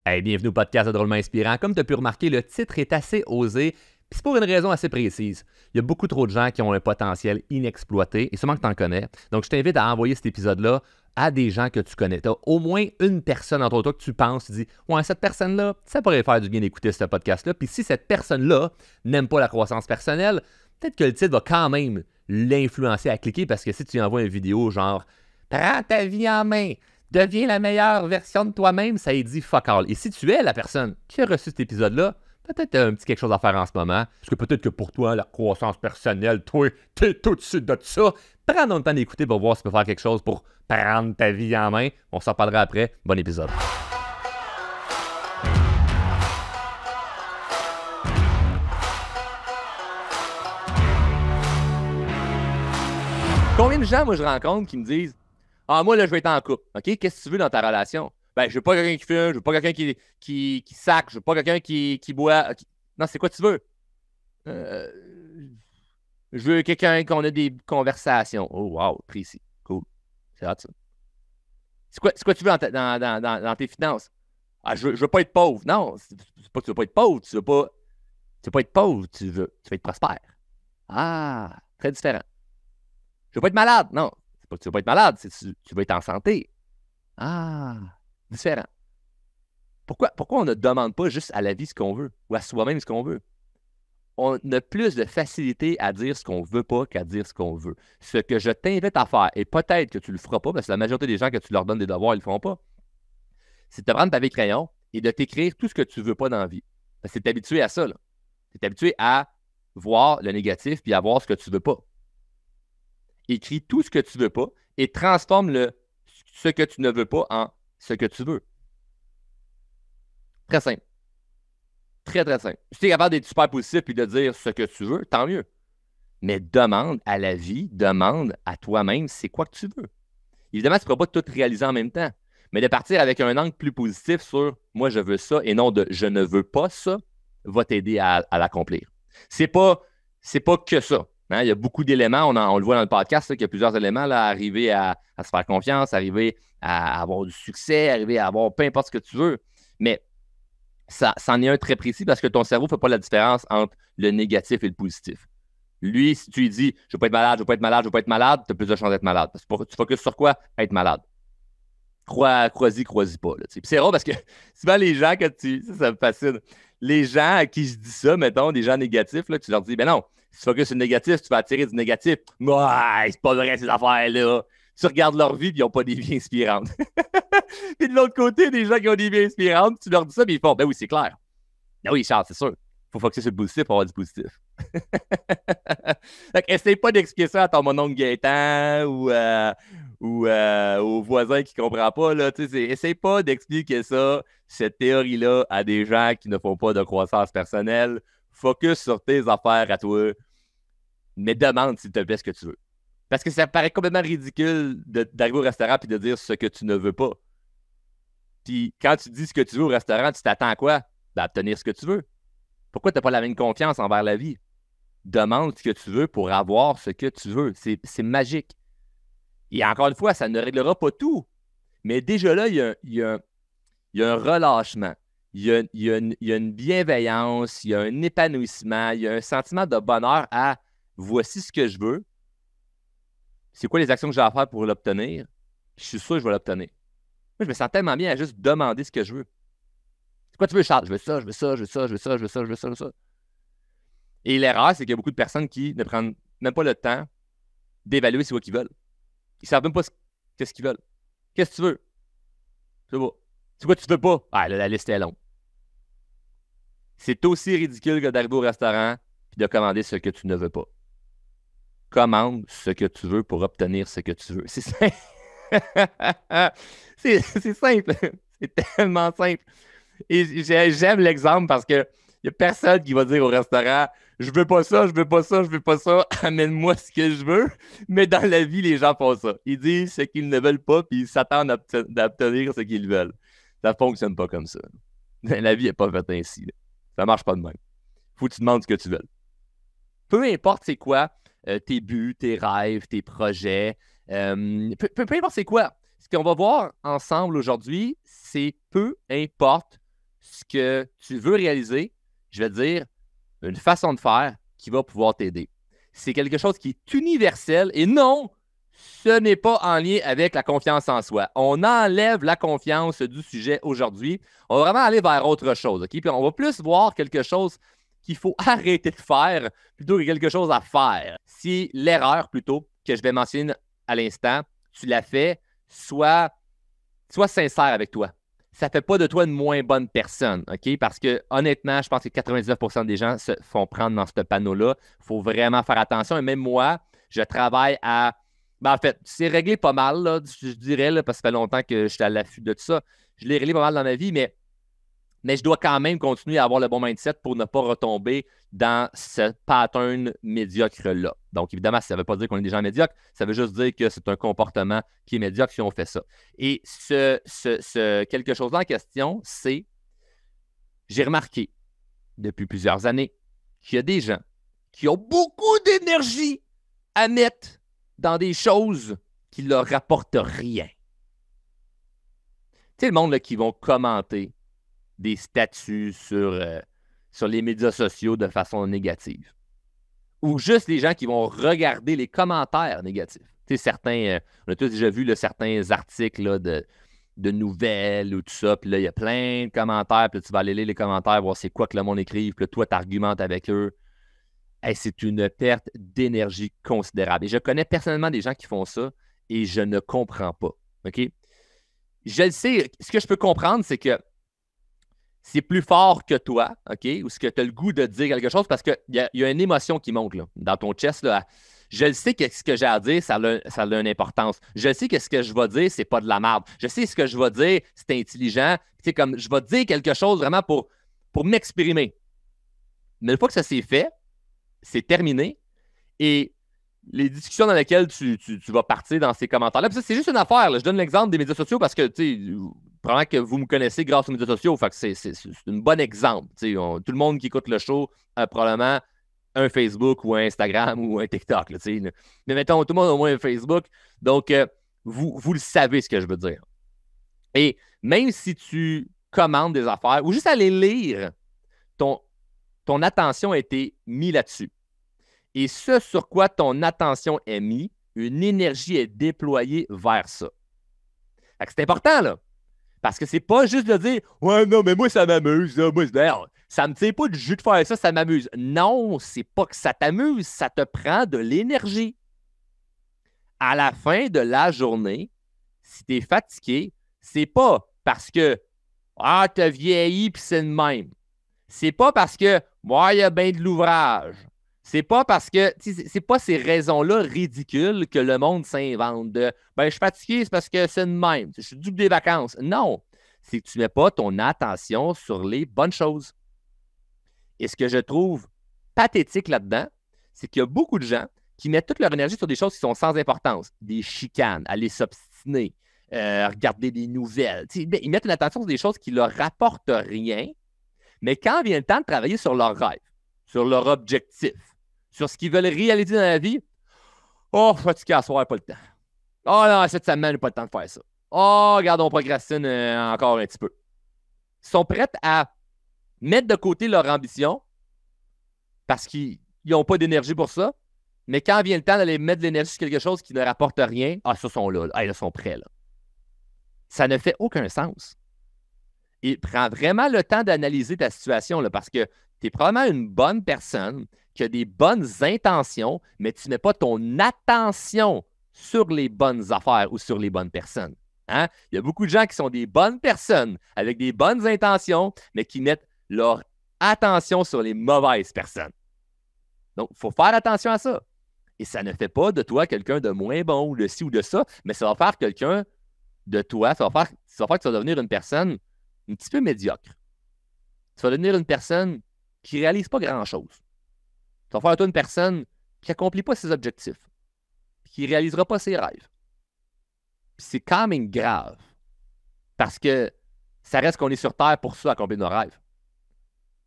Hey, bienvenue au podcast de Drôlement Inspirant. Comme tu as pu remarquer, le titre est assez osé, puis c'est pour une raison assez précise. Il y a beaucoup trop de gens qui ont un potentiel inexploité, et sûrement que tu en connais. Donc, je t'invite à envoyer cet épisode-là à des gens que tu connais. Tu as au moins une personne entre toi que tu penses, tu dis « Ouais, cette personne-là, ça pourrait faire du bien d'écouter ce podcast-là. » Puis si cette personne-là n'aime pas la croissance personnelle, peut-être que le titre va quand même l'influencer à cliquer, parce que si tu lui envoies une vidéo genre « Prends ta vie en main », deviens la meilleure version de toi-même, ça y dit fuck all. Et si tu es la personne qui a reçu cet épisode-là, peut-être un petit quelque chose à faire en ce moment. Parce que peut-être que pour toi, la croissance personnelle, toi, t'es tout de suite de ça. Prends donc le temps d'écouter pour voir si tu peux faire quelque chose pour prendre ta vie en main. On s'en parlera après. Bon épisode. Combien de gens, moi, je rencontre qui me disent « Ah, moi, là, je vais être en couple. OK? Qu'est-ce que tu veux dans ta relation? Ben, je veux pas quelqu'un qui fume, je veux pas quelqu'un qui sac, je veux pas quelqu'un qui boit. Non, c'est quoi tu veux? Euh, je veux quelqu'un qu'on a des conversations. Oh, wow, précis. Cool. C'est hot, ça. C'est quoi tu veux dans tes finances? Ah, je veux pas être pauvre. Non, c'est pas que tu veux pas être pauvre. Tu veux pas être pauvre, tu veux être prospère. Ah, très différent. Je veux pas être malade. Non, c'est pas que tu veux pas être malade, c'est que tu veux être en santé. Ah, différent. Pourquoi on ne demande pas juste à la vie ce qu'on veut ou à soi-même ce qu'on veut? On a plus de facilité à dire ce qu'on veut pas qu'à dire ce qu'on veut. Ce que je t'invite à faire, et peut-être que tu le feras pas, parce que la majorité des gens que tu leur donnes des devoirs, ils le feront pas, c'est de te prendre papier crayon et de t'écrire tout ce que tu veux pas dans la vie. Parce que tu es habitué à ça, là. Tu es habitué à voir le négatif puis à voir ce que tu veux pas. Écris tout ce que tu veux pas et transforme ce que tu ne veux pas en ce que tu veux. Très simple. Très, très simple. Si tu es capable d'être super positif et de dire ce que tu veux, tant mieux. Mais demande à la vie, demande à toi-même c'est quoi que tu veux. Évidemment, tu ne pourras pas tout réaliser en même temps. Mais de partir avec un angle plus positif sur moi, je veux ça et non de je ne veux pas ça, va t'aider à l'accomplir. C'est pas que ça. Hein? Il y a beaucoup d'éléments, on le voit dans le podcast, là, qu'il y a plusieurs éléments là, à arriver à se faire confiance, arriver à avoir du succès, arriver à avoir peu importe ce que tu veux. Mais ça en est un très précis parce que ton cerveau ne fait pas la différence entre le négatif et le positif. Lui, si tu lui dis « je ne veux pas être malade, je ne veux pas être malade, je ne veux pas être malade », tu as plus de chances d'être malade. Parce que tu focuses sur quoi? Être malade. Crois-y pas. Puis c'est rare parce que souvent les gens, ça me fascine. Les gens à qui je dis ça, mettons, des gens négatifs, là, tu leur dis « ben non, si tu focuses sur le négatif, tu vas attirer du négatif. » Ouais, c'est pas vrai ces affaires-là. Tu regardes leur vie et ils n'ont pas des vies inspirantes. Puis de l'autre côté, des gens qui ont des vies inspirantes, tu leur dis ça, puis ils font « ben oui, c'est clair. Ben oui, Charles, c'est sûr. Il faut focuser sur le positif pour avoir du positif. » Essaye pas d'expliquer ça à ton mononcle Gaétan ou au voisin qui ne comprend pas. Là, essaye pas d'expliquer ça, cette théorie-là, à des gens qui ne font pas de croissance personnelle. Focus sur tes affaires à toi, mais demande s'il te plaît ce que tu veux. Parce que ça paraît complètement ridicule d'arriver au restaurant et de dire ce que tu ne veux pas. Puis quand tu dis ce que tu veux au restaurant, tu t'attends à quoi? Ben, à obtenir ce que tu veux. Pourquoi tu n'as pas la même confiance envers la vie? Demande ce que tu veux pour avoir ce que tu veux. C'est magique. Et encore une fois, ça ne réglera pas tout. Mais déjà là, il y a un relâchement. Il y a une bienveillance, il y a un épanouissement, il y a un sentiment de bonheur à voici ce que je veux. C'est quoi les actions que j'ai à faire pour l'obtenir? Je suis sûr que je vais l'obtenir. Moi, je me sens tellement bien à juste demander ce que je veux. C'est quoi tu veux, Charles? Je veux ça, je veux ça, je veux ça, je veux ça, je veux ça, je veux ça, je veux ça. Et l'erreur, c'est qu'il y a beaucoup de personnes qui ne prennent même pas le temps d'évaluer c'est quoi qu'ils veulent. Ils ne savent même pas qu'est-ce qu'ils veulent. Qu'est-ce que tu veux? C'est pas. C'est quoi tu veux pas? Ah, là, la liste est longue. C'est aussi ridicule que d'arriver au restaurant et de commander ce que tu ne veux pas. Commande ce que tu veux pour obtenir ce que tu veux. C'est simple. c'est simple. C'est tellement simple. Et j'aime l'exemple parce que il n'y a personne qui va dire au restaurant « Je veux pas ça, je veux pas ça, je veux pas ça, amène-moi ce que je veux. » Mais dans la vie, les gens font ça. Ils disent ce qu'ils ne veulent pas puis ils s'attendent à obtenir ce qu'ils veulent. Ça ne fonctionne pas comme ça. La vie n'est pas faite ainsi. Là. Ça ne marche pas de même. Il faut que tu demandes ce que tu veux. Peu importe c'est quoi tes buts, tes rêves, tes projets, peu importe c'est quoi. Ce qu'on va voir ensemble aujourd'hui, c'est peu importe ce que tu veux réaliser, je vais te dire une façon de faire qui va pouvoir t'aider. C'est quelque chose qui est universel et non, ce n'est pas en lien avec la confiance en soi. On enlève la confiance du sujet aujourd'hui. On va vraiment aller vers autre chose. OK? Puis on va plus voir quelque chose qu'il faut arrêter de faire plutôt que quelque chose à faire. Si l'erreur plutôt que je vais mentionner à l'instant, tu l'as fait, sois sincère avec toi. Ça ne fait pas de toi une moins bonne personne, OK? Parce que honnêtement, je pense que 99% des gens se font prendre dans ce panneau-là. Il faut vraiment faire attention. Et même moi, je travaille à. Ben, en fait, c'est réglé pas mal, là, je dirais, là, parce que ça fait longtemps que je suis à l'affût de tout ça. Je l'ai réglé pas mal dans ma vie, mais je dois quand même continuer à avoir le bon mindset pour ne pas retomber dans ce pattern médiocre-là. Donc, évidemment, ça ne veut pas dire qu'on est des gens médiocres, ça veut juste dire que c'est un comportement qui est médiocre si on fait ça. Et ce quelque chose-là en question, c'est, j'ai remarqué depuis plusieurs années qu'il y a des gens qui ont beaucoup d'énergie à mettre dans des choses qui ne leur rapportent rien. Tu sais, le monde là, qui vont commenter des statuts sur les médias sociaux de façon négative. Ou juste les gens qui vont regarder les commentaires négatifs. Tu sais, certains, on a tous déjà vu là, certains articles là, de nouvelles ou tout ça, puis là, il y a plein de commentaires, puis là, tu vas aller lire les commentaires, voir c'est quoi que le monde écrive, puis là, toi, tu argumentes avec eux. Hey, c'est une perte d'énergie considérable. Et je connais personnellement des gens qui font ça et je ne comprends pas. OK? Je le sais, ce que je peux comprendre, c'est que c'est plus fort que toi, OK? Ou ce que tu as le goût de dire quelque chose parce qu'il y a une émotion qui monte là, dans ton chest. Là. Je le sais que ce que j'ai à dire, ça a une importance. Je sais que ce que je vais dire, c'est pas de la merde. Je sais ce que je vais dire, c'est intelligent. Tu sais, comme je vais dire quelque chose vraiment pour m'exprimer. Mais une fois que ça s'est fait, c'est terminé. Et les discussions dans lesquelles tu vas partir dans ces commentaires-là. Puis ça, c'est juste une affaire. Là. Je donne l'exemple des médias sociaux parce que, tu sais, probablement que vous me connaissez grâce aux médias sociaux. Fait que c'est un bon exemple. Tout le monde qui écoute le show a probablement un Facebook ou un Instagram ou un TikTok. Là, mais mettons, tout le monde a au moins un Facebook. Donc, vous le savez ce que je veux dire. Et même si tu commandes des affaires ou juste aller lire, ton attention a été mise là-dessus. Et ce sur quoi ton attention est mise, une énergie est déployée vers ça. C'est important, là. Parce que c'est pas juste de dire « Ouais, non, mais moi, ça m'amuse. Moi, ça me tire pas du jus de faire ça, ça m'amuse. » Non, c'est pas que ça t'amuse, ça te prend de l'énergie. À la fin de la journée, si tu es fatigué, c'est pas parce que « Ah, t'as vieilli puis c'est le même. » C'est pas parce que « Moi, il y a bien de l'ouvrage. » C'est pas parce que, c'est pas ces raisons-là ridicules que le monde s'invente de ben, je suis fatigué, c'est parce que c'est le même. Je suis dû des vacances. Non, c'est que tu mets pas ton attention sur les bonnes choses. Et ce que je trouve pathétique là-dedans, c'est qu'il y a beaucoup de gens qui mettent toute leur énergie sur des choses qui sont sans importance. Des chicanes, aller s'obstiner, regarder des nouvelles. Ils mettent une attention sur des choses qui leur rapportent rien, mais quand vient le temps de travailler sur leur rêve, sur leur objectif, sur ce qu'ils veulent réaliser dans la vie, oh, fatigué à soir, pas le temps. Oh non, cette semaine, j'ai pas le temps de faire ça. Oh, regarde, on procrastine encore un petit peu. Ils sont prêts à mettre de côté leur ambition parce qu'ils n'ont pas d'énergie pour ça, mais quand vient le temps d'aller mettre de l'énergie sur quelque chose qui ne rapporte rien, ah, ça sont là. Ils sont prêts, là. Ça ne fait aucun sens. Et prends vraiment le temps d'analyser ta situation là, parce que tu es probablement une bonne personne qui a des bonnes intentions, mais tu ne mets pas ton attention sur les bonnes affaires ou sur les bonnes personnes. Hein? Il y a beaucoup de gens qui sont des bonnes personnes avec des bonnes intentions, mais qui mettent leur attention sur les mauvaises personnes. Donc, il faut faire attention à ça. Et ça ne fait pas de toi quelqu'un de moins bon ou de ci ou de ça, mais ça va faire quelqu'un de toi, ça va faire que tu vas devenir une personne un petit peu médiocre. Tu vas devenir une personne qui ne réalise pas grand-chose. Tu vas faire de toi une personne qui n'accomplit pas ses objectifs, qui ne réalisera pas ses rêves. Puis c'est quand même grave, parce que ça reste qu'on est sur Terre pour ça, accomplir nos rêves.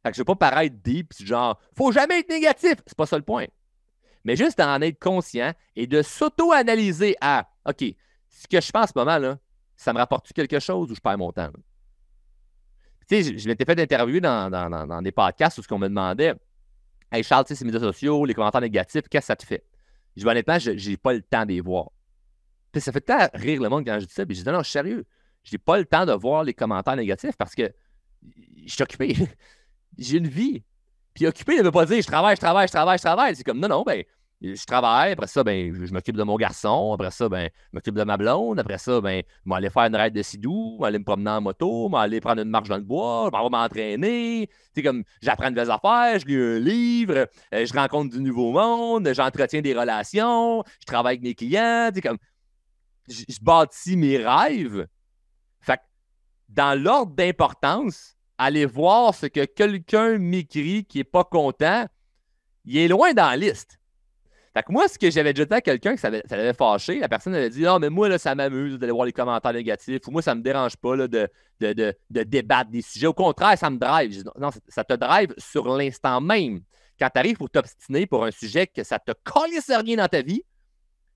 Fait que je ne veux pas paraître deep, genre, faut jamais être négatif. C'est pas ça le point. Mais juste d'en être conscient et de s'auto-analyser à, OK, ce que je fais en ce moment, là, ça me rapporte quelque chose ou je perds mon temps? Tu Tu sais, je m'étais fait interviewer dans des podcasts où ce qu'on me demandait, hey Charles, tu sais, ces médias sociaux, les commentaires négatifs, qu'est-ce que ça te fait? Je dis, honnêtement, je n'ai pas le temps de les voir. Puis ça fait tant rire le monde quand je dis ça. Puis je dis, non, je suis sérieux. Je n'ai pas le temps de voir les commentaires négatifs parce que je suis occupé. J'ai une vie. Puis occupé ne veut pas dire je travaille, je travaille, je travaille, je travaille. C'est comme, non, non, ben, je travaille. Après ça, ben, je m'occupe de mon garçon. Après ça, ben, je m'occupe de ma blonde. Après ça, ben, je vais aller faire une raide de sidou, je vais aller me promener en moto, je vais aller prendre une marche dans le bois, je vais m'entraîner. C'est comme, j'apprends de nouvelles affaires, je lis un livre, je rencontre du nouveau monde, j'entretiens des relations, je travaille avec mes clients. C'est comme, je bâtis mes rêves. Fait que dans l'ordre d'importance, aller voir ce que quelqu'un m'écrit qui n'est pas content, il est loin dans la liste. Fait que moi, ce que j'avais déjà dit à quelqu'un que ça l'avait fâché, la personne avait dit non, mais moi, là, ça m'amuse d'aller voir les commentaires négatifs, ou moi, ça ne me dérange pas là, de débattre des sujets. Au contraire, ça me drive. Je dis, non, ça te drive sur l'instant même. Quand tu arrives pour t'obstiner pour un sujet que ça te calisse rien dans ta vie,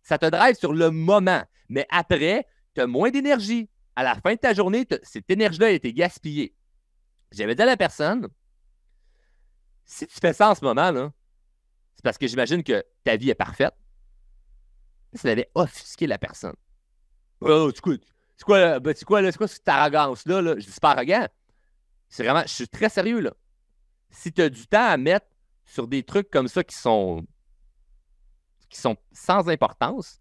ça te drive sur le moment. Mais après, tu as moins d'énergie. À la fin de ta journée, cette énergie-là a été gaspillée. J'avais dit à la personne, si tu fais ça en ce moment, là, c'est parce que j'imagine que ta vie est parfaite. Ça avait offusqué la personne. Oh, c'est quoi cette arrogance-là? Là? Je dis pas arrogant. C'est vraiment, je suis très sérieux, là. Si tu as du temps à mettre sur des trucs comme ça qui sont sans importance,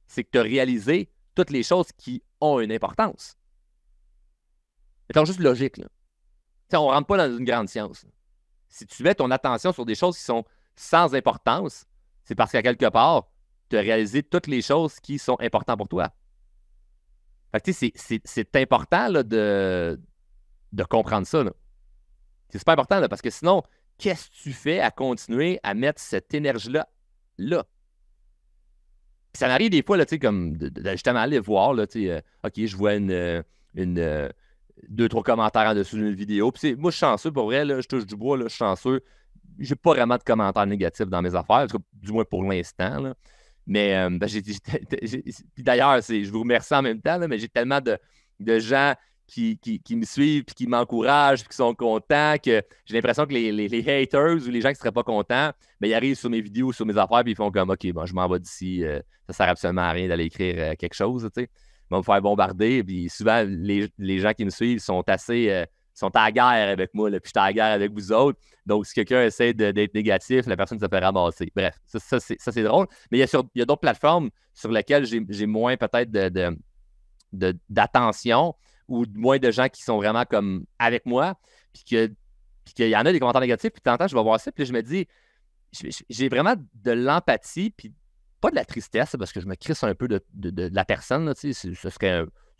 c'est que tu as réalisé toutes les choses qui ont une importance. C'est juste logique, là. T'sais, on ne rentre pas dans une grande science. Là. Si tu mets ton attention sur des choses qui sont sans importance, c'est parce qu'à quelque part, tu as réalisé toutes les choses qui sont importantes pour toi. Fait que, c'est important là, de comprendre ça. Là. C'est super important là, parce que sinon, qu'est-ce que tu fais à continuer à mettre cette énergie-là là? Puis ça m'arrive des fois, là, comme de justement aller voir, là, OK, je vois deux, trois commentaires en dessous d'une vidéo. Puis moi, je suis chanceux, pour vrai, là, je touche du bois, là, je suis chanceux. J'ai pas vraiment de commentaires négatifs dans mes affaires, du moins pour l'instant. Là. Mais puis d'ailleurs, je vous remercie en même temps, là, mais j'ai tellement de gens qui me suivent, puis qui m'encouragent, puis qui sont contents, que j'ai l'impression que les haters ou les gens qui ne seraient pas contents, ben, ils arrivent sur mes vidéos, sur mes affaires, puis ils font comme OK, bon, je m'en vais d'ici, ça sert absolument à rien d'aller écrire quelque chose, tu sais. Ils vont me faire bombarder, puis souvent, les gens qui me suivent sont sont à la guerre avec moi, là, puis je suis à la guerre avec vous autres. Donc, si quelqu'un essaie d'être négatif, la personne se fait ramasser. Bref, ça c'est drôle. Mais il y a d'autres plateformes sur lesquelles j'ai moins peut-être d'attention ou moins de gens qui sont vraiment comme avec moi, puis qu'il y en a des commentaires négatifs, puis de temps en temps, je vais voir ça, puis je me dis, j'ai vraiment de l'empathie, puis pas de la tristesse, parce que je me crisse un peu de la personne, là, ce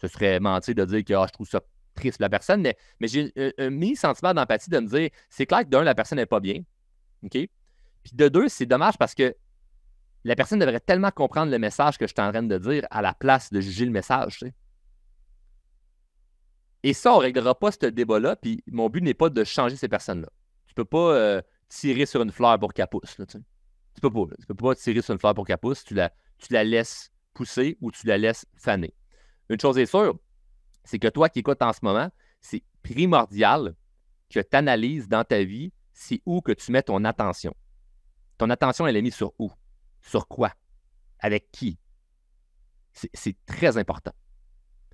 serait mentir de dire que je trouve ça triste pour la personne, mais j'ai un mini-sentiment d'empathie de me dire, c'est clair que d'un, la personne n'est pas bien, OK? Puis de deux, c'est dommage parce que la personne devrait tellement comprendre le message que je suis en train de dire à la place de juger le message, tu sais. Et ça, on ne réglera pas ce débat-là, puis mon but n'est pas de changer ces personnes-là. Tu ne peux pas tirer sur une fleur pour qu'elle pousse, là, tu sais. Tu peux pas. Là. Tu peux pas tirer sur une fleur pour qu'elle pousse. Tu la laisses pousser ou tu la laisses faner. Une chose est sûre, c'est que toi qui écoutes en ce moment, c'est primordial que tu analyses dans ta vie, c'est où que tu mets ton attention. Ton attention, elle est mise sur où? Sur quoi? Avec qui? C'est très important.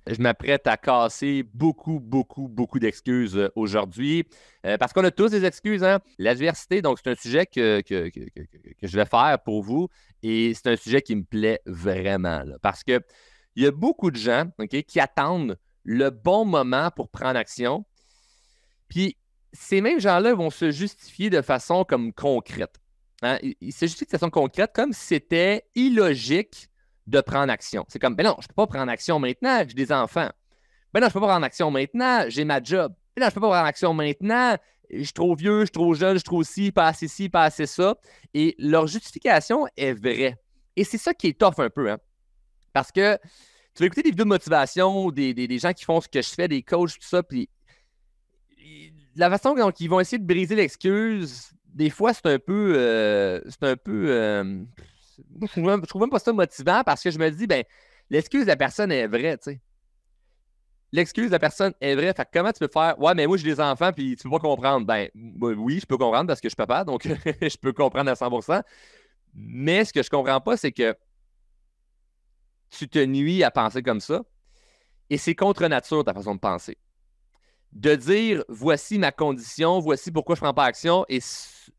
Je m'apprête à casser beaucoup, beaucoup, beaucoup d'excuses aujourd'hui. Parce qu'on a tous des excuses, hein? L'adversité, donc c'est un sujet que je vais faire pour vous et c'est un sujet qui me plaît vraiment. Là, parce qu'il y a beaucoup de gens qui attendent le bon moment pour prendre action. Puis ces mêmes gens-là vont se justifier de façon comme concrète. Hein? Ils se justifient de façon concrète comme si c'était illogique de prendre action. C'est comme, ben non, je ne peux pas prendre action maintenant, j'ai des enfants. Ben non, je ne peux pas prendre action maintenant, j'ai ma job. Ben non, je ne peux pas prendre action maintenant, je suis trop vieux, je suis trop jeune, je suis trop ci, pas assez ça. Et leur justification est vraie. Et c'est ça qui est tough un peu. Hein? Parce que tu vas écouter des vidéos de motivation, des gens qui font ce que je fais, des coachs, tout ça, puis la façon dont ils vont essayer de briser l'excuse, des fois, c'est un peu je trouve même pas ça motivant parce que je me dis, ben, l'excuse de la personne est vraie, tu sais. l'excuse de la personne est vraie. Fait que comment tu peux faire? Ouais, mais moi, j'ai des enfants, puis tu peux pas comprendre. Ben, oui, je peux comprendre parce que je suis papa, donc je peux comprendre à 100%. Mais ce que je comprends pas, c'est que tu te nuis à penser comme ça, et c'est contre nature ta façon de penser. De dire, voici ma condition, voici pourquoi je ne prends pas action, et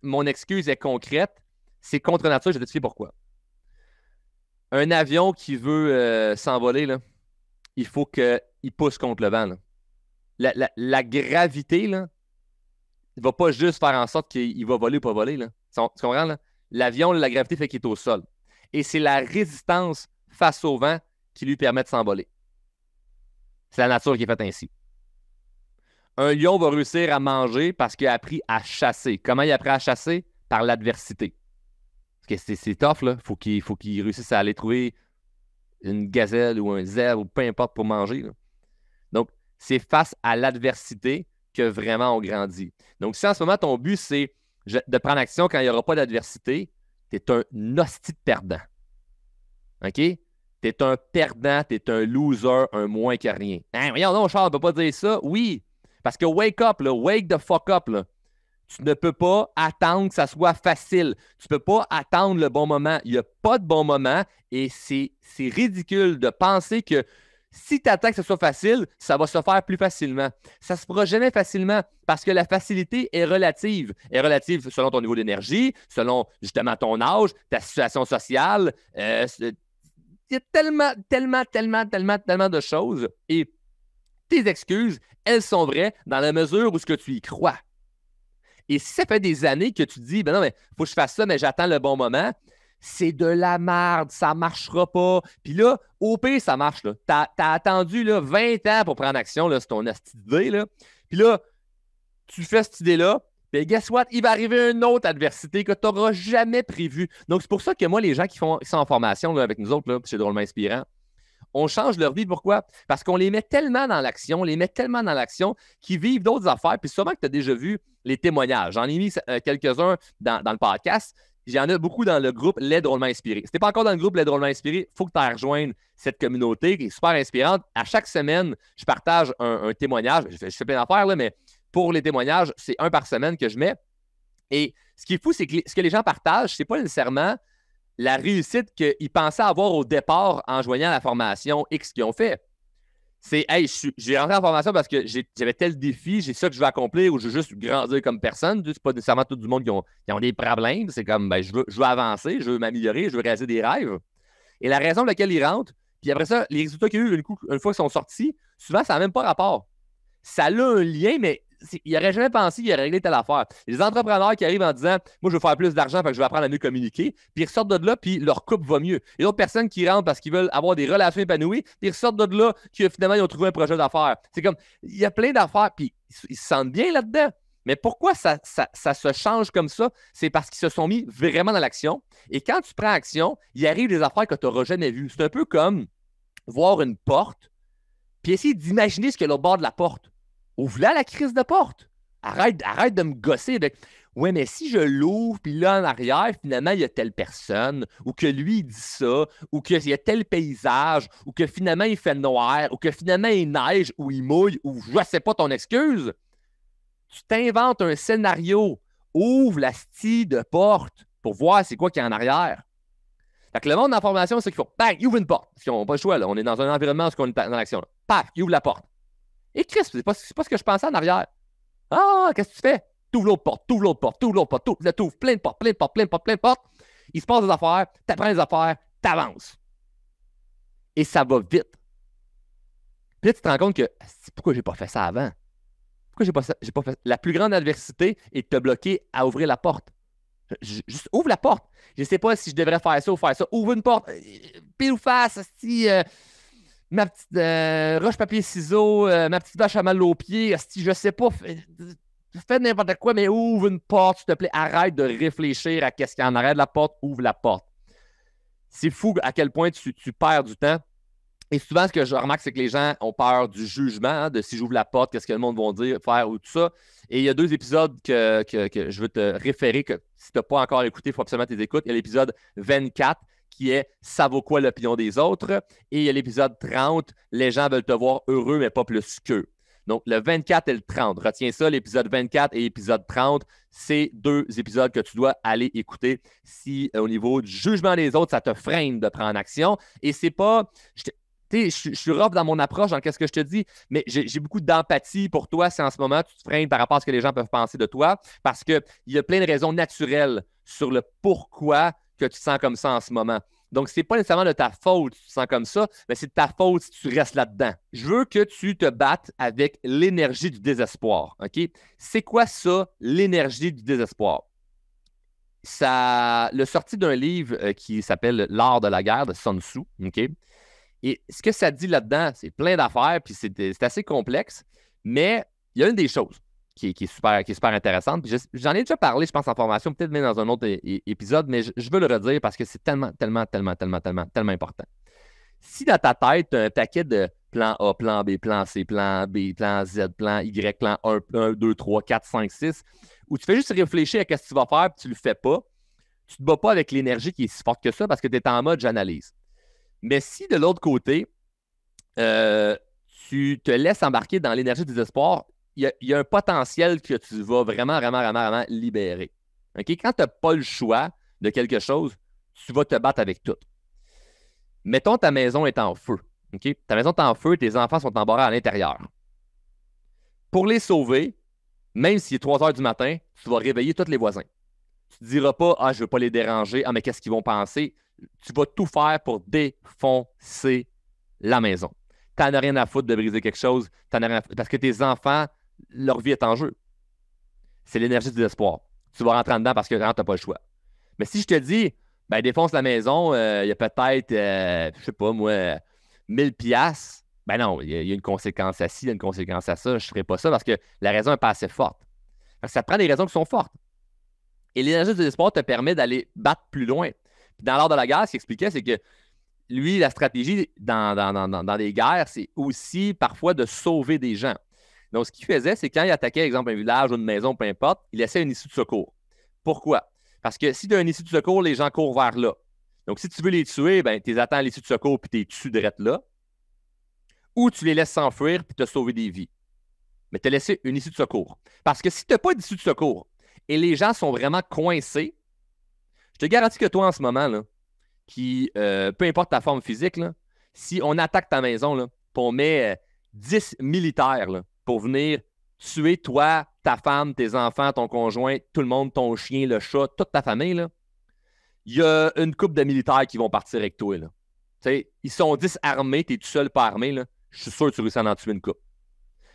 mon excuse est concrète, c'est contre nature, je vais t'expliquer pourquoi. Un avion qui veut s'envoler, là, il faut qu'il pousse contre le vent. Là. La gravité, là, ne va pas juste faire en sorte qu'il va voler ou pas voler. Là. Tu comprends? Là? L'avion, la gravité fait qu'il est au sol. Et c'est la résistance face au vent qui lui permet de s'envoler. C'est la nature qui est faite ainsi. Un lion va réussir à manger parce qu'il a appris à chasser. Comment il a appris à chasser? Par l'adversité. Parce que c'est tough, là. Faut qu'il réussisse à aller trouver une gazelle ou un zèbre ou peu importe pour manger. Là. Donc, c'est face à l'adversité que vraiment on grandit. Donc, si en ce moment, ton but, c'est de prendre action quand il n'y aura pas d'adversité, tu es un hostie de perdant. OK? Tu es un perdant, tu es un loser, un moins que rien. Hein, voyons, non, Charles, on ne peut pas dire ça. Oui, parce que wake up, là, wake the fuck up. Là. Tu ne peux pas attendre que ça soit facile. Tu ne peux pas attendre le bon moment. Il n'y a pas de bon moment et c'est ridicule de penser que si tu attends que ce soit facile, ça va se faire plus facilement. Ça ne se fera jamais facilement parce que la facilité est relative. Elle est relative selon ton niveau d'énergie, selon justement ton âge, ta situation sociale. Il y a tellement de choses. Et tes excuses, elles sont vraies dans la mesure où ce que tu y crois. Et si ça fait des années que tu te dis, ben non, mais faut que je fasse ça, mais j'attends le bon moment, c'est de la merde, ça ne marchera pas. Puis là, au pire, ça marche. Tu as attendu là, 20 ans pour prendre action, c'est ton idée. Là. Puis là, tu fais cette idée-là, puis guess what? Il va arriver une autre adversité que tu n'auras jamais prévue. Donc, c'est pour ça que moi, les gens qui sont en formation là, avec nous autres, là, c'est drôlement inspirant, on change leur vie. Pourquoi? Parce qu'on les met tellement dans l'action, qu'ils vivent d'autres affaires. Puis sûrement que tu as déjà vu les témoignages. J'en ai mis quelques-uns dans le podcast. Il y en a beaucoup dans le groupe Les Drôlement Inspirés. Si tu n'es pas encore dans le groupe Les Drôlement Inspirés, il faut que tu ailles rejoindre cette communauté qui est super inspirante. À chaque semaine, je partage un témoignage. Je fais plein d'affaires, là, mais pour les témoignages, c'est un par semaine que je mets. Et ce qui est fou, c'est que ce que les gens partagent, ce n'est pas nécessairement la réussite qu'ils pensaient avoir au départ en joignant la formation X qu'ils ont fait. C'est, hey, j'ai rentré en formation parce que j'avais tel défi, j'ai ça que je veux accomplir ou je veux juste grandir comme personne. C'est pas nécessairement tout le monde qui ont des problèmes. C'est comme, ben, je veux avancer, je veux m'améliorer, je veux réaliser des rêves. Et la raison pour laquelle ils rentrent, puis après ça, les résultats qu'il y a eu une fois qu'ils sont sortis, souvent, ça n'a même pas rapport. Ça a un lien, mais il n'aurait jamais pensé qu'il aurait réglé telle affaire. Les entrepreneurs qui arrivent en disant « Moi, je veux faire plus d'argent, parce que je vais apprendre à mieux communiquer », puis ils ressortent de là, puis leur couple va mieux. Et d'autres personnes qui rentrent parce qu'ils veulent avoir des relations épanouies, puis ils ressortent de là, que finalement, ils ont trouvé un projet d'affaires. C'est comme, il y a plein d'affaires, puis ils se sentent bien là-dedans. Mais pourquoi ça se change comme ça? C'est parce qu'ils se sont mis vraiment dans l'action. Et quand tu prends action, il arrive des affaires que tu n'auras jamais vues. C'est un peu comme voir une porte, puis essayer d'imaginer ce qu'il y a au bord de la porte. Ouvre-la la crise de porte. Arrête de me gosser avec « Ouais, mais si je l'ouvre, puis là, en arrière, finalement, il y a telle personne, ou que lui, il dit ça, ou qu'il y a tel paysage, ou que finalement, il fait noir, ou que finalement, il neige, ou il mouille, ou je ne sais pas ton excuse. » Tu t'inventes un scénario. Ouvre la stille de porte pour voir c'est quoi qu'il y a en arrière. Fait que le monde en formation, c'est qu'il faut, bang, il ouvre une porte. Parce qu'on n'a pas le choix, là. On est dans un environnement où on est dans l'action. Paf, il ouvre la porte. Et Chris, c'est pas ce que je pensais en arrière. Ah, qu'est-ce que tu fais? T'ouvres l'autre porte, là, t'ouvres plein de portes. Il se passe des affaires, t'apprends des affaires, t'avances. Et ça va vite. Puis là, tu te rends compte que, pourquoi j'ai pas fait ça avant? Pourquoi j'ai pas fait ça? La plus grande adversité est de te bloquer à ouvrir la porte. Juste ouvre la porte. Je sais pas si je devrais faire ça ou faire ça. Ouvre une porte. Pile ou face, ma petite roche, papier, ciseaux, ma petite vache à mal aux pieds, je sais pas, fais n'importe quoi, mais ouvre une porte, s'il te plaît. Arrête de réfléchir à qu'est-ce qu'il y a en arrière de la porte, ouvre la porte. C'est fou à quel point tu perds du temps. Et souvent, ce que je remarque, c'est que les gens ont peur du jugement, hein, de si j'ouvre la porte, qu'est-ce que le monde va dire, faire ou tout ça. Et il y a 2 épisodes que je veux te référer, que si tu n'as pas encore écouté, il faut absolument que tu les écoutes. Il y a l'épisode 24 qui est Ça vaut quoi l'opinion des autres? Et il y a l'épisode 30, Les gens veulent te voir heureux, mais pas plus qu'eux. Donc, le 24 et le 30. Retiens ça, l'épisode 24 et l'épisode 30, c'est 2 épisodes que tu dois aller écouter si, au niveau du jugement des autres, ça te freine de prendre action. Et c'est pas... Je suis rough dans mon approche, dans qu'est-ce que je te dis, mais j'ai beaucoup d'empathie pour toi si en ce moment tu te freines par rapport à ce que les gens peuvent penser de toi, parce qu'il y a plein de raisons naturelles sur le pourquoi que tu te sens comme ça en ce moment. Donc, ce n'est pas nécessairement de ta faute si tu te sens comme ça, mais c'est de ta faute si tu restes là-dedans. Je veux que tu te battes avec l'énergie du désespoir. OK? C'est quoi ça, l'énergie du désespoir? Le sorti d'un livre qui s'appelle L'art de la guerre de Sun Tzu. OK? Et ce que ça dit là-dedans, c'est plein d'affaires, puis c'est assez complexe, mais il y a une des choses qui est super intéressante. J'en ai déjà parlé, je pense, en formation, peut-être même dans un autre épisode, mais je veux le redire parce que c'est tellement important. Si dans ta tête, tu as un paquet de plan A, plan B, plan C, plan B, plan Z, plan Y, plan 1, 2, 3, 4, 5, 6, où tu fais juste réfléchir à ce que tu vas faire et tu ne le fais pas, tu ne te bats pas avec l'énergie qui est si forte que ça parce que tu es en mode j'analyse. Mais si de l'autre côté, tu te laisses embarquer dans l'énergie du désespoir, il y a un potentiel que tu vas vraiment libérer. Okay? Quand tu n'as pas le choix de quelque chose, tu vas te battre avec tout. Mettons ta maison est en feu. Okay? Ta maison est en feu, tes enfants sont embarrés à l'intérieur. Pour les sauver, même s'il est 3 heures du matin, tu vas réveiller tous les voisins. Tu ne diras pas « Ah, je ne veux pas les déranger. Ah, mais qu'est-ce qu'ils vont penser? » Tu vas tout faire pour défoncer la maison. Tu n'en as rien à foutre de briser quelque chose. Parce que tes enfants, leur vie est en jeu. C'est l'énergie du désespoir. Tu vas rentrer en dedans parce que tu n'as pas le choix. Mais si je te dis, ben, défonce la maison, il y a peut-être, je sais pas moi, 1000 piastres. Ben non, il y a une conséquence à ci, il y a une conséquence à ça. Je ne ferai pas ça parce que la raison n'est pas assez forte. Parce que ça prend des raisons qui sont fortes. Et l'énergie du désespoir te permet d'aller battre plus loin. Puis dans l'art de la guerre, ce qu'il expliquait, c'est que lui, la stratégie dans les guerres, c'est aussi parfois de sauver des gens. Donc, ce qu'il faisait, c'est quand il attaquait, par exemple, un village ou une maison, peu importe, il laissait une issue de secours. Pourquoi? Parce que si tu as une issue de secours, les gens courent vers là. Donc, si tu veux les tuer, ben, tu les attends à l'issue de secours puis tu les tues direct là. Ou tu les laisses s'enfuir puis tu as sauvé des vies. Mais tu as laissé une issue de secours. Parce que si tu n'as pas d'issue de secours et les gens sont vraiment coincés, je te garantis que toi, en ce moment, là, peu importe ta forme physique, là, si on attaque ta maison, là, puis on met 10 militaires là, pour venir tuer toi, ta femme, tes enfants, ton conjoint, tout le monde, ton chien, le chat, toute ta famille, là, il y a une couple de militaires qui vont partir avec toi. Là. Ils sont 10 armés, tu es tout seul pas armé. Là. Je suis sûr que tu réussis à en tuer une couple.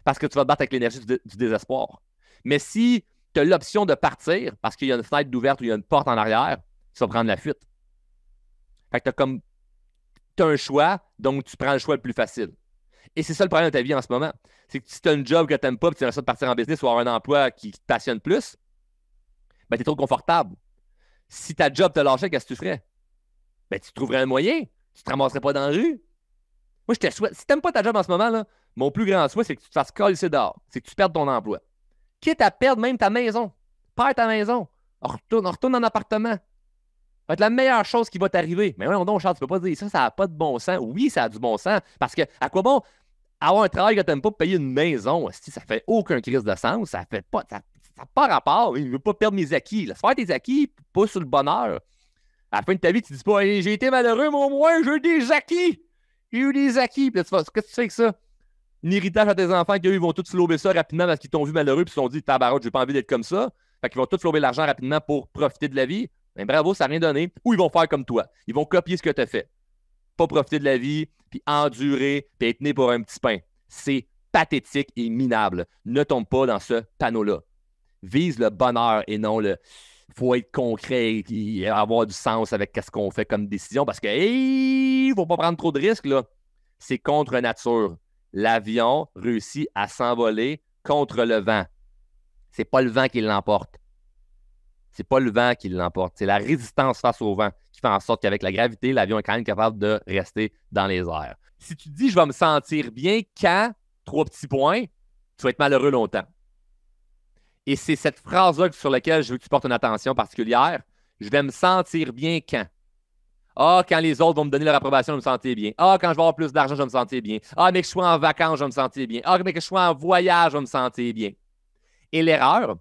Parce que tu vas te battre avec l'énergie du désespoir. Mais si tu as l'option de partir parce qu'il y a une fenêtre d'ouverte ou il y a une porte en arrière, tu vas prendre la fuite. Fait que tu as un choix, donc tu prends le choix le plus facile. Et c'est ça le problème de ta vie en ce moment. C'est que si tu as un job que tu n'aimes pas et tu aimerais ça de partir en business ou avoir un emploi qui te passionne plus, ben, tu es trop confortable. Si ta job te lâchait, qu'est-ce que tu ferais? Ben, tu trouverais un moyen. Tu ne te ramasserais pas dans la rue. Moi, je te souhaite. Si tu n'aimes pas ta job en ce moment, là, mon plus grand souhait, c'est que tu te fasses coller dehors. C'est que tu perdes ton emploi. Quitte à perdre même ta maison. Perds ta maison. On retourne en appartement. Ça va être la meilleure chose qui va t'arriver. Mais non, Charles, tu peux pas dire ça, ça n'a pas de bon sens. Oui, ça a du bon sens. Parce que, à quoi bon avoir un travail que tu n'aimes pas pour payer une maison? Ça fait aucun crise de sens. Ça fait pas. Ça n'a pas rapport. Je ne veux pas perdre mes acquis. Laisse faire tes acquis, pas sur le bonheur. À la fin de ta vie, tu ne dis pas hey, j'ai été malheureux, mais au moins, j'ai eu des acquis. J'ai eu des acquis. Puis là, qu'est-ce que tu fais avec ça? Un héritage à tes enfants qu'eux, ils vont tous flouber ça rapidement parce qu'ils t'ont vu malheureux puis ils se sont dit tabarouette, j'ai pas envie d'être comme ça. Fait qu'ils vont tous flouber l'argent rapidement pour profiter de la vie. Ben bravo, ça n'a rien donné. Ou ils vont faire comme toi. Ils vont copier ce que tu as fait. Pas profiter de la vie, puis endurer, puis être né pour un petit pain. C'est pathétique et minable. Ne tombe pas dans ce panneau-là. Vise le bonheur et non le. Faut être concret et avoir du sens avec ce qu'on fait comme décision parce que, il faut pas prendre trop de risques, là. C'est contre nature. L'avion réussit à s'envoler contre le vent. C'est pas le vent qui l'emporte. C'est pas le vent qui l'emporte. C'est la résistance face au vent qui fait en sorte qu'avec la gravité, l'avion est quand même capable de rester dans les airs. Si tu dis « je vais me sentir bien quand », 3 petits points, tu vas être malheureux longtemps. Et c'est cette phrase-là sur laquelle je veux que tu portes une attention particulière. Je vais me sentir bien quand. Ah, quand les autres vont me donner leur approbation, je vais me sentir bien. Ah, quand je vais avoir plus d'argent, je vais me sentir bien. Ah, mais que je sois en vacances, je vais me sentir bien. Ah, mais que je sois en voyage, je vais me sentir bien. Et l'erreur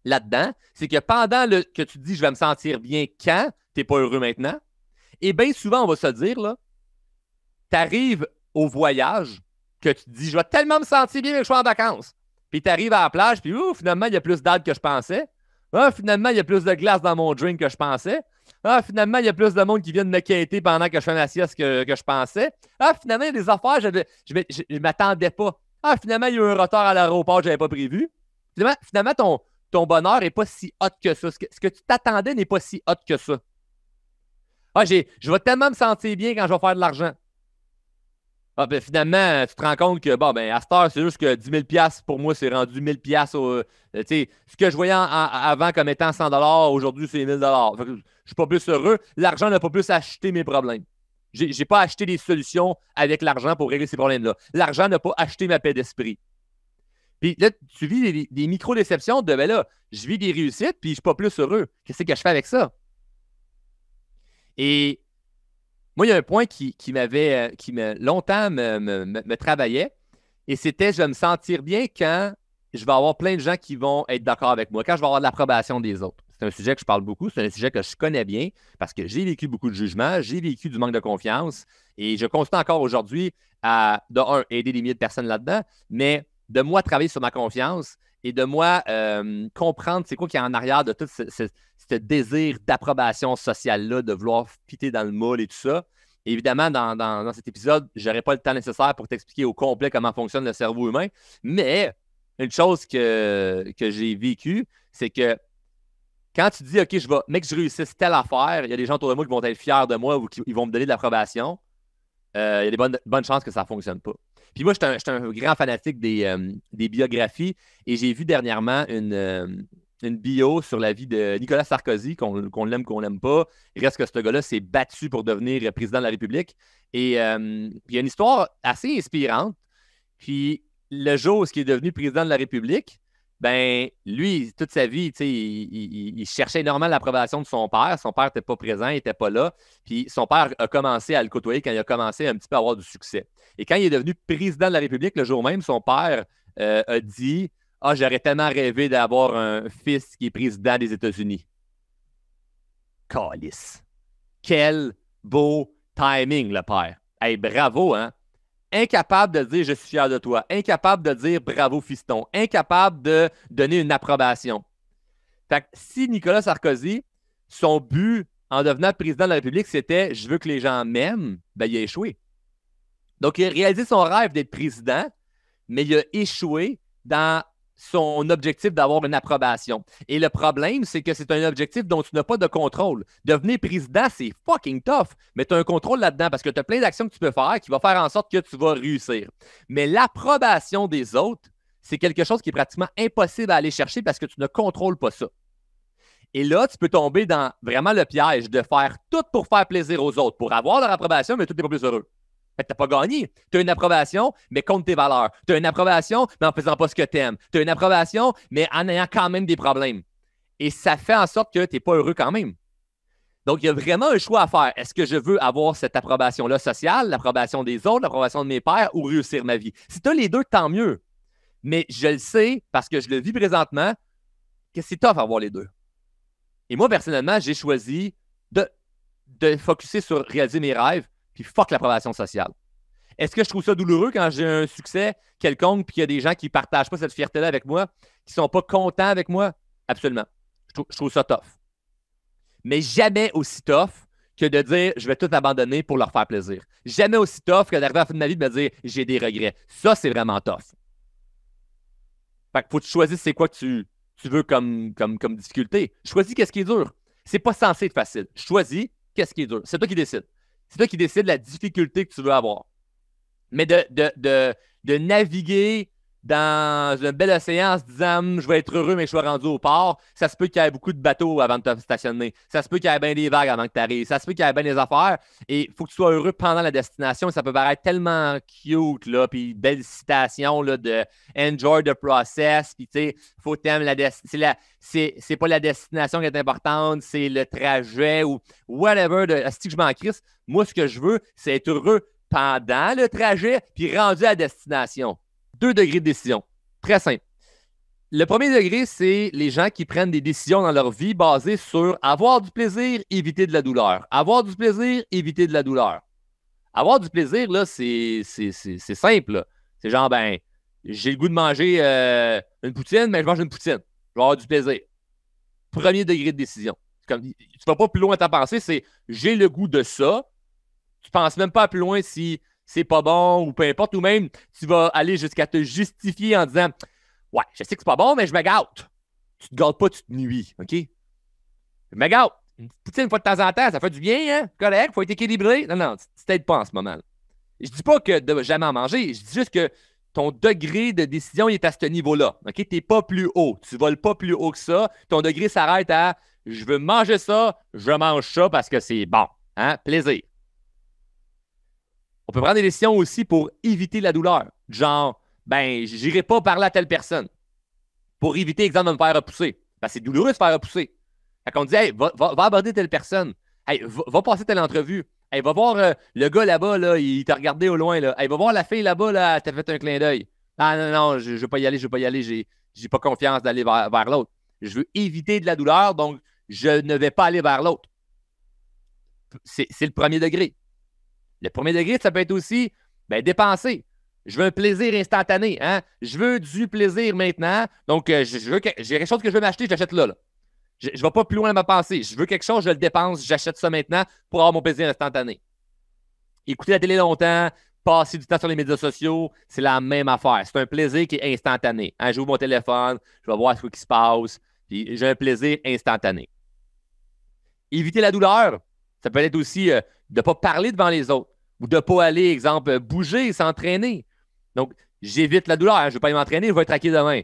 là-dedans, c'est que pendant que tu te dis je vais me sentir bien quand tu n'es pas heureux maintenant, et bien souvent, on va se dire, là, tu arrives au voyage que tu te dis je vais tellement me sentir bien que je sois en vacances. Puis tu arrives à la plage, puis finalement, il y a plus d'algues que je pensais. Ah, finalement, il y a plus de glace dans mon drink que je pensais. Ah, finalement, il y a plus de monde qui vient de me quitter pendant que je fais ma sieste que je pensais. Ah, finalement, il y a des affaires, je ne m'attendais pas. Ah, finalement, il y a eu un retard à l'aéroport que je n'avais pas prévu. Finalement ton bonheur n'est pas si hot que ça. Ce que tu t'attendais n'est pas si hot que ça. Ah, je vais tellement me sentir bien quand je vais faire de l'argent. Ah, ben finalement, tu te rends compte que, bon, ben, à cette heure, c'est juste que 10 000 pour moi, c'est rendu 1 000 tu sais, ce que je voyais avant comme étant 100 aujourd'hui, c'est 1 000 Fait que je suis pas plus heureux. L'argent n'a pas plus acheté mes problèmes. J'ai pas acheté des solutions avec l'argent pour régler ces problèmes-là. L'argent n'a pas acheté ma paix d'esprit. Puis là, tu vis des micro-déceptions de, ben là, je vis des réussites, puis je suis pas plus heureux. Qu'est-ce que je fais avec ça? Et moi, il y a un point qui longtemps me travaillait, et c'était je vais me sentir bien quand je vais avoir plein de gens qui vont être d'accord avec moi, quand je vais avoir de l'approbation des autres. C'est un sujet que je parle beaucoup, c'est un sujet que je connais bien parce que j'ai vécu beaucoup de jugements, j'ai vécu du manque de confiance, et je continue encore aujourd'hui à, de un, aider des milliers de personnes là-dedans, mais de moi travailler sur ma confiance et de moi comprendre c'est quoi qui est en arrière de tout ce désir d'approbation sociale-là, de vouloir fitter dans le moule et tout ça. Évidemment, dans cet épisode, je n'aurai pas le temps nécessaire pour t'expliquer au complet comment fonctionne le cerveau humain, mais une chose que j'ai vécue, c'est que quand tu dis, OK, mec, je réussisse telle affaire, il y a des gens autour de moi qui vont être fiers de moi ou qui vont me donner de l'approbation, il y a des bonnes chances que ça ne fonctionne pas. Puis moi, je suis un grand fanatique des biographies, et j'ai vu dernièrement une bio sur la vie de Nicolas Sarkozy, qu'on l'aime, qu'on l'aime pas. Il reste que ce gars-là s'est battu pour devenir président de la République. Et puis il y a une histoire assez inspirante. Puis le jour où il est devenu président de la République, ben lui, toute sa vie, il cherchait énormément l'approbation de son père. Son père n'était pas présent, il n'était pas là. Puis son père a commencé à le côtoyer quand il a commencé un petit peu à avoir du succès. Et quand il est devenu président de la République, le jour même, son père a dit ah, j'aurais tellement rêvé d'avoir un fils qui est président des États-Unis. Calice. Quel beau timing, le père. Hey, bravo, hein? Incapable de dire je suis fier de toi. Incapable de dire bravo, fiston. Incapable de donner une approbation. Fait que si Nicolas Sarkozy, son but en devenant président de la République, c'était je veux que les gens m'aiment, ben il a échoué. Donc, il a réalisé son rêve d'être président, mais il a échoué dans son objectif d'avoir une approbation. Et le problème, c'est que c'est un objectif dont tu n'as pas de contrôle. Devenir président, c'est fucking tough, mais tu as un contrôle là-dedans parce que tu as plein d'actions que tu peux faire qui vont faire en sorte que tu vas réussir. Mais l'approbation des autres, c'est quelque chose qui est pratiquement impossible à aller chercher parce que tu ne contrôles pas ça. Et là, tu peux tomber dans vraiment le piège de faire tout pour faire plaisir aux autres, pour avoir leur approbation, mais tout n'est pas plus heureux. Fait que t'as pas gagné. Tu as une approbation, mais contre tes valeurs. Tu as une approbation, mais en faisant pas ce que tu aimes. Tu as une approbation, mais en ayant quand même des problèmes. Et ça fait en sorte que tu n'es pas heureux quand même. Donc, il y a vraiment un choix à faire. Est-ce que je veux avoir cette approbation-là sociale, l'approbation des autres, l'approbation de mes pairs, ou réussir ma vie? Si tu as les deux, tant mieux. Mais je le sais, parce que je le vis présentement, que c'est tough avoir les deux. Et moi, personnellement, j'ai choisi de focusser sur réaliser mes rêves, puis fuck l'approbation sociale. Est-ce que je trouve ça douloureux quand j'ai un succès quelconque puis qu'il y a des gens qui ne partagent pas cette fierté-là avec moi, qui ne sont pas contents avec moi? Absolument. Je trouve ça tough. Mais jamais aussi tough que de dire je vais tout abandonner pour leur faire plaisir. Jamais aussi tough que d'arriver à la fin de ma vie et de me dire j'ai des regrets. Ça, c'est vraiment tough. Fait qu'il faut que tu choisisses c'est quoi que tu veux comme difficulté. Choisis qu'est-ce qui est dur. C'est pas censé être facile. Choisis qu'est-ce qui est dur. C'est toi qui décides. C'est toi qui décides la difficulté que tu veux avoir. Mais de naviguer dans un bel océan en se disant je vais être heureux, mais je suis rendu au port. Ça se peut qu'il y ait beaucoup de bateaux avant de te stationner. Ça se peut qu'il y ait bien des vagues avant que tu arrives. Ça se peut qu'il y ait bien des affaires. Et il faut que tu sois heureux pendant la destination. Ça peut paraître tellement cute, là, puis belle citation là, de enjoy the process. Puis tu sais, faut t'aimer la destination. C'est pas la destination qui est importante, c'est le trajet ou whatever. Si je m'en crisse, moi, ce que je veux, c'est être heureux pendant le trajet, puis rendu à la destination. 2 degrés de décision. Très simple. Le premier degré, c'est les gens qui prennent des décisions dans leur vie basées sur avoir du plaisir, éviter de la douleur. Avoir du plaisir, éviter de la douleur. Avoir du plaisir, là, c'est simple. C'est genre, ben, j'ai le goût de manger une poutine, mais je mange une poutine. Je vais avoir du plaisir. Premier degré de décision. Tu ne vas pas plus loin à ta pensée, c'est j'ai le goût de ça. Tu ne penses même pas plus loin si c'est pas bon ou peu importe, ou même tu vas aller jusqu'à te justifier en disant ouais, je sais que c'est pas bon, mais je me gâte. Tu te gâtes pas, tu te nuis, OK? Je me gâte. Une poutine, une fois de temps en temps, ça fait du bien, hein? Correct, il faut être équilibré. Non, tu t'aides pas en ce moment. Là. Je dis pas que de jamais en manger, je dis juste que ton degré de décision il est à ce niveau-là. OK? Tu n'es pas plus haut. Tu ne voles pas plus haut que ça. Ton degré s'arrête à je veux manger ça, je mange ça parce que c'est bon. Hein? Plaisir. On peut prendre des décisions aussi pour éviter la douleur. Genre, ben, j'irai pas parler à telle personne. Pour éviter, exemple, de me faire repousser. Parce que c'est douloureux de se faire repousser. Fait qu'on dit, hey, va aborder telle personne. Hey, va passer telle entrevue. Hey, va voir le gars là-bas, là, il t'a regardé au loin. Là. Hey, va voir la fille là-bas, là, elle t'a fait un clin d'œil. Ah non, je ne veux pas y aller, je ne veux pas y aller. J'ai pas confiance d'aller vers l'autre. Je veux éviter de la douleur, donc je ne vais pas aller vers l'autre. C'est le premier degré. Le premier degré, ça peut être aussi dépenser. Je veux un plaisir instantané. Hein? Je veux du plaisir maintenant. Donc, j'ai quelque chose que je veux m'acheter, je l'achète là. Je ne vais pas plus loin dans ma pensée. Je veux quelque chose, je le dépense, j'achète ça maintenant pour avoir mon plaisir instantané. Écouter la télé longtemps, passer du temps sur les médias sociaux, c'est la même affaire. C'est un plaisir qui est instantané. Hein? J'ouvre mon téléphone, je vais voir ce qui se passe, puis j'ai un plaisir instantané. Éviter la douleur, ça peut être aussi de ne pas parler devant les autres ou de ne pas aller, exemple, bouger, s'entraîner. Donc, j'évite la douleur. Hein? Je ne vais pas aller m'entraîner, je vais être traqué demain.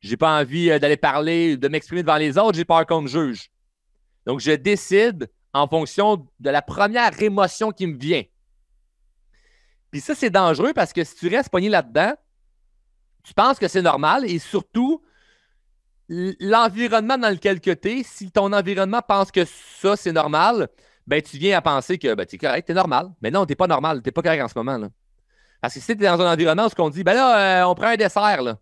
Je n'ai pas envie d'aller parler, de m'exprimer devant les autres, j'ai peur qu'on me juge. Donc, je décide en fonction de la première émotion qui me vient. Puis ça, c'est dangereux parce que si tu restes pogné là-dedans, tu penses que c'est normal et surtout, l'environnement dans lequel tu es, si ton environnement pense que ça, c'est normal, ben tu viens à penser que tu es correct, tu es normal. Mais non, tu n'es pas normal, tu n'es pas correct en ce moment. Là. Parce que si tu es dans un environnement où on dit, ben là, on prend un dessert, là.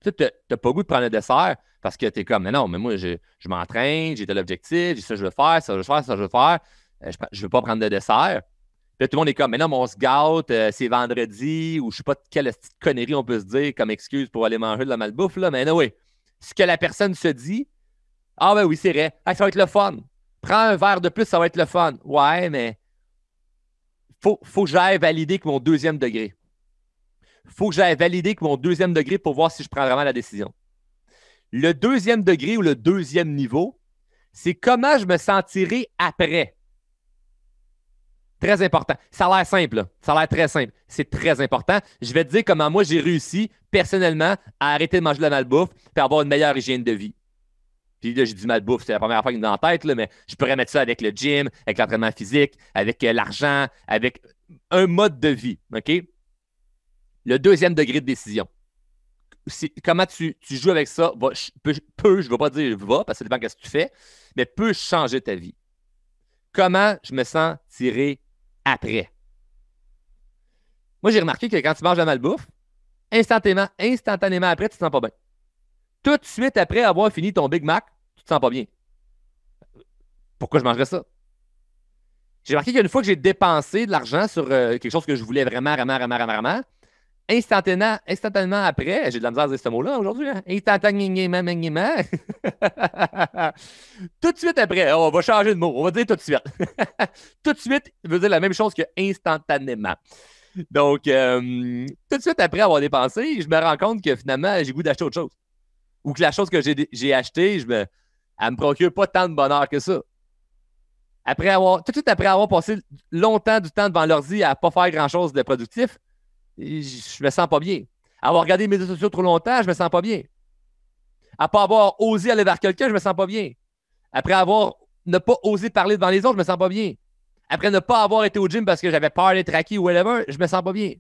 Tu n'as pas le goût de prendre un dessert parce que tu es comme, mais non, mais moi, je m'entraîne, j'ai tel objectif, j'ai ça, je veux faire, ça, je veux faire, ça, je veux faire. Je ne veux pas prendre de dessert. Puis là, tout le monde est comme, mais non, mais on se gâte, c'est vendredi, ou je ne sais pas quelle petite connerie on peut se dire comme excuse pour aller manger de la malbouffe, là, mais non, oui. Ce que la personne se dit, ah ben oui, c'est vrai, ça va être le fun. Prends un verre de plus, ça va être le fun. Ouais, mais faut que j'aille valider que mon deuxième degré. Faut que j'aille valider que mon deuxième degré pour voir si je prends vraiment la décision. Le deuxième degré ou le deuxième niveau, c'est comment je me sentirai après. Très important. Ça a l'air simple. Là. Ça a l'air très simple. C'est très important. Je vais te dire comment moi j'ai réussi personnellement à arrêter de manger de la malbouffe et avoir une meilleure hygiène de vie. Puis là, j'ai dit malbouffe, c'est la première fois qui me vient en tête, là, mais je pourrais mettre ça avec le gym, avec l'entraînement physique, avec l'argent, avec un mode de vie. OK? Le deuxième degré de décision. Comment tu joues avec ça je ne vais pas dire va, parce que ça dépend de ce que tu fais, mais peut changer ta vie. Comment je me sens tiré après? Moi, j'ai remarqué que quand tu manges la malbouffe, instantanément après, tu ne te sens pas bien. Tout de suite après avoir fini ton Big Mac, tu ne te sens pas bien. Pourquoi je mangerais ça? J'ai remarqué qu'une fois que j'ai dépensé de l'argent sur quelque chose que je voulais vraiment, instantanément après, j'ai de la misère à dire ce mot-là aujourd'hui, hein? Instantanément. Tout de suite après, on va changer de mot, on va dire tout de suite. Tout de suite veut dire la même chose que instantanément. Donc, tout de suite après avoir dépensé, je me rends compte que finalement, j'ai goût d'acheter autre chose. Ou que la chose que j'ai achetée, elle ne me procure pas tant de bonheur que ça. Tout de suite après avoir passé longtemps du temps devant l'ordi à ne pas faire grand-chose de productif, je me sens pas bien. Avoir regardé les médias sociaux trop longtemps, je me sens pas bien. À pas avoir osé aller vers quelqu'un, je me sens pas bien. Après avoir ne pas osé parler devant les autres, je me sens pas bien. Après ne pas avoir été au gym parce que j'avais peur d'être acquis ou whatever, je me sens pas bien.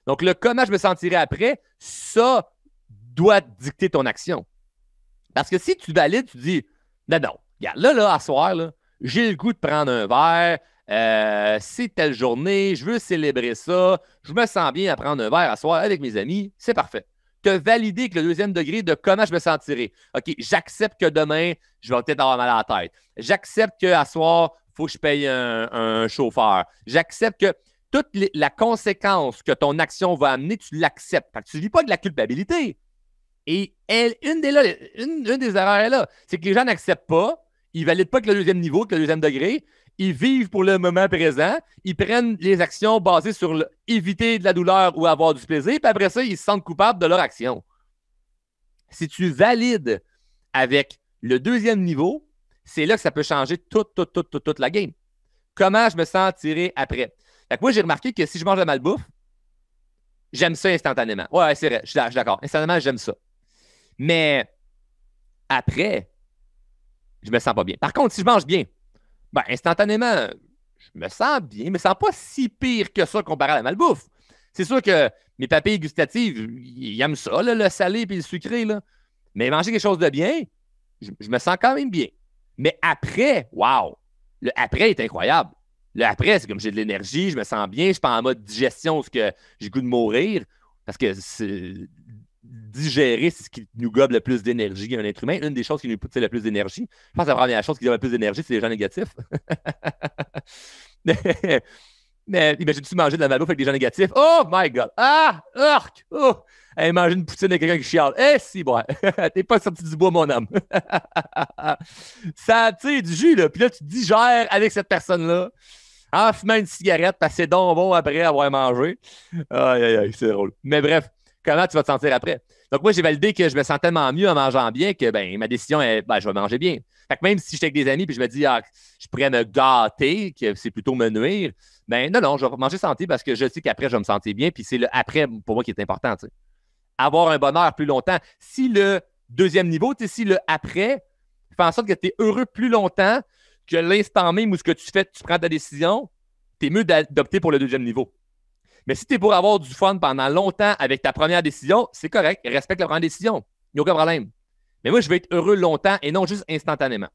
Donc, le comment je me sentirai après, ça doit dicter ton action. Parce que si tu valides, tu dis, non, non, regarde, là, à soir, là, j'ai le goût de prendre un verre, c'est telle journée, je veux célébrer ça, je me sens bien à prendre un verre à soir avec mes amis, c'est parfait. Tu as validé que le deuxième degré de comment je me sentirai. OK, j'accepte que demain, je vais peut-être avoir mal à la tête. J'accepte qu'à soir, il faut que je paye un chauffeur. J'accepte que toute la conséquence que ton action va amener, tu l'acceptes. Fait que tu ne vis pas de la culpabilité. Et une des erreurs est là, c'est que les gens n'acceptent pas, ils ne valident pas que le deuxième niveau, que le deuxième degré, ils vivent pour le moment présent, ils prennent les actions basées sur éviter de la douleur ou avoir du plaisir, puis après ça, ils se sentent coupables de leur action. Si tu valides avec le deuxième niveau, c'est là que ça peut changer toute la game. Comment je me sens tiré après? Fait que moi, j'ai remarqué que si je mange de la malbouffe, j'aime ça instantanément. Ouais, c'est vrai, je suis d'accord. Instantanément, j'aime ça. Mais après, je me sens pas bien. Par contre, si je mange bien, ben, instantanément, je me sens bien, mais ça me sens pas si pire que ça comparé à la malbouffe. C'est sûr que mes papilles gustatives, ils aiment ça, là, le salé et le sucré. Là. Mais manger quelque chose de bien, je me sens quand même bien. Mais après, wow! Le après est incroyable. Le après, c'est comme j'ai de l'énergie, je me sens bien, je suis pas en mode digestion parce que j'ai le goût de mourir. Parce que digérer, c'est ce qui nous gobe le plus d'énergie un être humain. Une des choses qui nous pousse le plus d'énergie. Je pense que la première chose qui gobe le plus d'énergie, c'est les gens négatifs. mais imagine-tu manger de la malbouffe avec des gens négatifs? Oh my God! Ah! Urk! Oh! Hey, manger une poutine avec quelqu'un qui chiale. Eh, si, bon. T'es pas sorti du bois, mon homme. Ça tire du jus, là. Puis là, tu digères avec cette personne-là en fumant une cigarette parce que c'est donc bon après avoir mangé. Aïe, aïe, aïe, c'est drôle. Mais bref, comment tu vas te sentir après? Donc, moi, j'ai validé que je me sens tellement mieux en mangeant bien que ben, ma décision est ben, je vais manger bien. Fait que même si j'étais avec des amis et je me dis je pourrais me gâter, que c'est plutôt me nuire, ben non, je vais manger santé parce que je sais qu'après, je vais me sentir bien. Puis c'est le après pour moi qui est important. T'sais. Avoir un bonheur plus longtemps. Si le deuxième niveau, si le après fait en sorte que tu es heureux plus longtemps que l'instant même où ce que tu fais, tu prends ta décision, tu es mieux d'opter pour le deuxième niveau. Mais si tu es pour avoir du fun pendant longtemps avec ta première décision, c'est correct. Respecte la première décision. Il n'y a aucun problème. Mais moi, je veux être heureux longtemps et non juste instantanément.